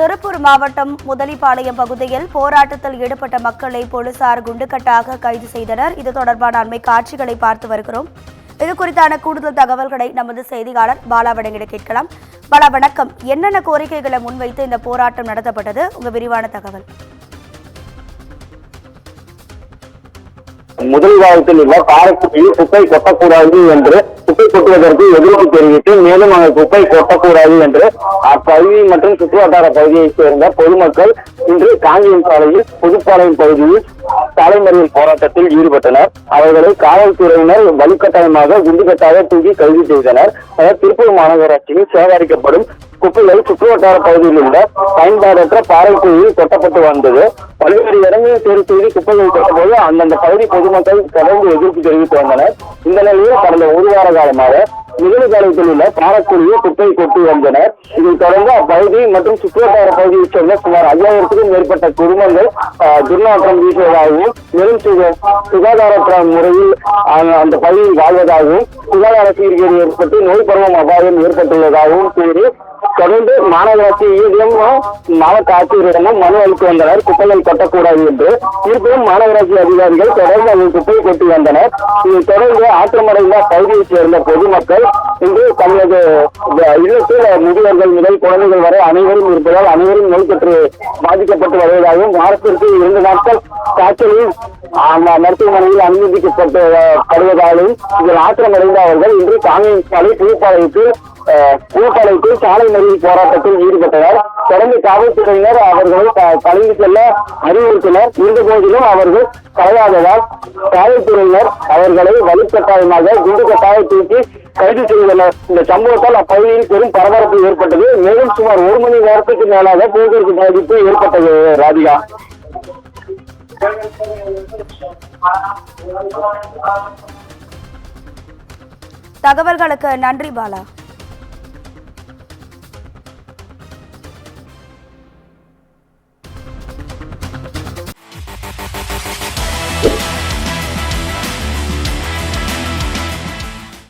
திருப்பூர் மாவட்டம் முதலிப்பாளையம் பகுதியில் போராட்டத்தில் ஈடுபட்ட மக்களை போலீசார் குண்டுக்கட்டாக கைது செய்தனர். இது தொடர்பான அண்மை காட்சிகளை பார்த்து வருகிறோம். இது குறித்தான கூடுதல் தகவல்களை நமது செய்தியாளர் பாலா வழங்கிட கேட்கலாம். பாலா, வணக்கம். என்னென்ன கோரிக்கைகளை முன்வைத்து இந்த போராட்டம் நடத்தப்பட்டது? உங்க விரிவான தகவல். முதலிவாரத்தில் உள்ள காரைக்குடியில் குப்பை கொட்டக்கூடாது என்று குப்பை கொட்டுவதற்கு எதிர்ப்பு தெரிவித்து மேலும் அங்கு குப்பை கொட்டக்கூடாது என்று அப்பகுதி மற்றும் சுற்றுவட்டார பகுதியைச் சேர்ந்த பொதுமக்கள் இன்று காங்கேயம் சாலையில் புதுப்பாளையம் பகுதியில் சாலை மறியல் போராட்டத்தில் ஈடுபட்டனர். அவர்களை காவல்துறையினர் வலுக்கட்டாயமாக குண்டுகட்டாக தூக்கி கைது செய்தனர். திருப்பூர் மாநகராட்சியில் சேகரிக்கப்படும் குப்பைகள் சுற்றுவட்டார பகுதியில் உள்ள பயன்பாடற்ற பாறைக்குழியில் கொட்டப்பட்டு வந்தது. பல்வேறு இடங்களில் தேர்வு செய்து குப்பைகள் கொட்டபோது அந்தந்த பகுதி பொதுமக்கள் தொடர்ந்து எதிர்ப்பு தெரிவித்து வந்தனர். இந்த நிலையில் கடந்த ஒரு வார காலமாக முதலிபாளையத்தில் உள்ள பாறைக்குழியை குப்பை கொட்டி வந்தனர். இதைத் தொடர்ந்து அப்பகுதி மற்றும் சுற்றுவட்டார பகுதியைச் சேர்ந்த சுமார் 5000க்கும் மேற்பட்ட குடும்பங்கள் துர்நாற்றம் வீசுவதாகவும் மேலும் சுகாதாரற்ற முறையில் அந்த பகுதியில் வாழ்வதாகவும் சுகாதார சீர்கேடு ஏற்பட்டு நோய் பரவும் அபாயம் ஏற்பட்டுள்ளதாகவும் கூறி தொடர்ந்து மாநகராட்சி மாவட்ட ஆட்சியரிடமும் மனு அளித்து வந்தனர். குப்பைகள் கொட்டக்கூடாது என்று. இருப்பினும் மாநகராட்சி அதிகாரிகள் தொடர்ந்து அதில் குப்பை கொட்டி வந்தனர். இதைத் தொடர்ந்து ஆற்றமடைந்த பகுதியைச் சேர்ந்த பொதுமக்கள் இன்று தங்களது இல்லத்தில் முதியவர்கள் முதல் குழந்தைகள் வரை அனைவரும் இருப்பதால் அனைவரும் நோய் தொற்று பாதிக்கப்பட்டு வருவதாகவும் வாரத்திற்கு 2 நாட்கள் காய்ச்சலில் மருத்துவமனையில் அனுமதிக்கப்படுவதாலும் இதில் ஆத்திரமடைந்த அவர்கள் இன்று காங்கேயம் சாலை புதுப்பாளையத்தில் சாலை மறியல் போராட்டத்தில் ஈடுபட்டனர். தொடர்ந்து காவல்துறையினர் அவர்களை கலந்து செல்ல அறிவுறுத்தினர். இருந்த போதிலும் அவர்கள் கலையாததால் காவல்துறையினர் அவர்களை வலுக்கட்டாயமாக குண்டுக்கட்டாக தூக்கி கைது செய்தனர். இந்த சம்பவத்தால் அப்பகுதியில் பெரும் பரபரப்பு ஏற்பட்டது. மேலும் சுமார் 1 மணி நேரத்துக்கு மேலாக போக்குவரத்து பாதிப்பு ஏற்பட்டது. ராதிகா, தகவல்களுக்கு நன்றி பாலா.